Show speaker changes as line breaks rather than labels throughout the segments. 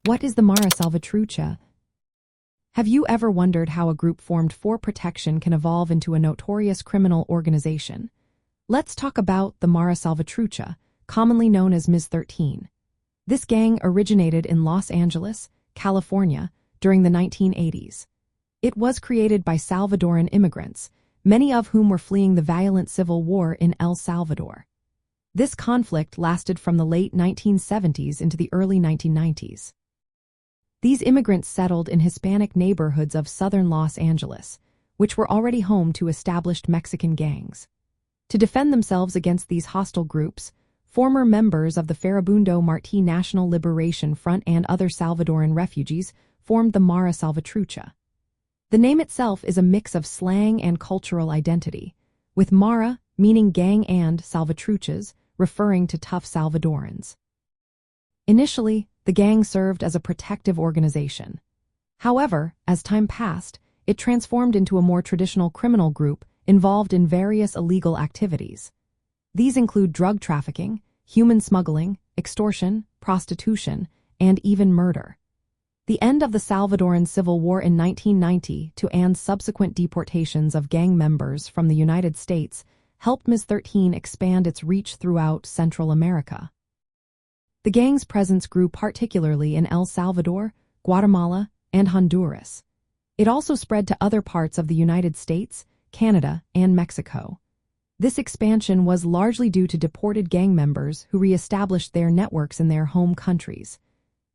What is the Mara Salvatrucha? Have you ever wondered how a group formed for protection can evolve into a notorious criminal organization? Let's talk about the Mara Salvatrucha, commonly known as Ms. 13. This gang originated in Los Angeles, California, during the 1980s. It was created by Salvadoran immigrants, many of whom were fleeing the violent civil war in El Salvador. This conflict lasted from the late 1970s into the early 1990s. These immigrants settled in Hispanic neighborhoods of southern Los Angeles, which were already home to established Mexican gangs. To defend themselves against these hostile groups, former members of the Farabundo Martí National Liberation Front and other Salvadoran refugees formed the Mara Salvatrucha. The name itself is a mix of slang and cultural identity, with Mara meaning gang and Salvatruchas referring to tough Salvadorans. Initially, the gang served as a protective organization. However, as time passed, it transformed into a more traditional criminal group involved in various illegal activities. These include drug trafficking, human smuggling, extortion, prostitution, and even murder. The end of the Salvadoran Civil War in 1990 and subsequent deportations of gang members from the United States helped Ms. 13 expand its reach throughout Central America. The gang's presence grew particularly in El Salvador, Guatemala, and Honduras. It also spread to other parts of the United States, Canada, and Mexico. This expansion was largely due to deported gang members who re-established their networks in their home countries.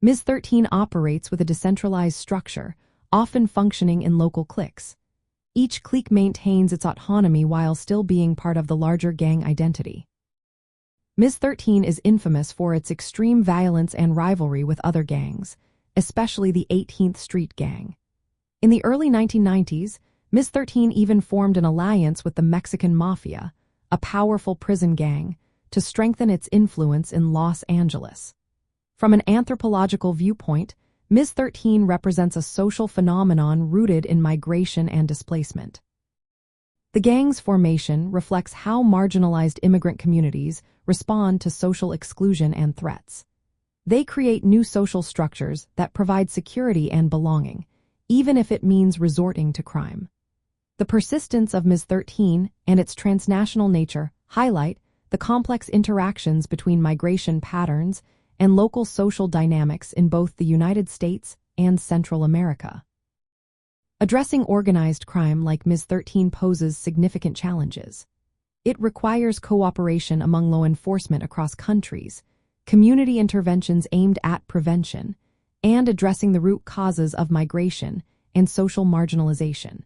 Ms. 13 operates with a decentralized structure, often functioning in local cliques. Each clique maintains its autonomy while still being part of the larger gang identity. Ms. 13 is infamous for its extreme violence and rivalry with other gangs, especially the 18th Street Gang. In the early 1990s, Ms. 13 even formed an alliance with the Mexican Mafia, a powerful prison gang, to strengthen its influence in Los Angeles. From an anthropological viewpoint, Ms. 13 represents a social phenomenon rooted in migration and displacement. The gang's formation reflects how marginalized immigrant communities respond to social exclusion and threats. They create new social structures that provide security and belonging, even if it means resorting to crime. The persistence of Ms. 13 and its transnational nature highlight the complex interactions between migration patterns and local social dynamics in both the United States and Central America. Addressing organized crime like Ms. 13 poses significant challenges. It requires cooperation among law enforcement across countries, community interventions aimed at prevention, and addressing the root causes of migration and social marginalization.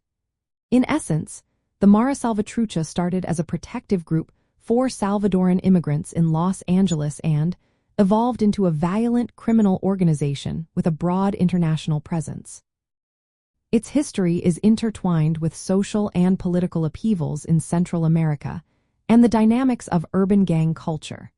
In essence, the Mara Salvatrucha started as a protective group for Salvadoran immigrants in Los Angeles and evolved into a violent criminal organization with a broad international presence. Its history is intertwined with social and political upheavals in Central America and the dynamics of urban gang culture.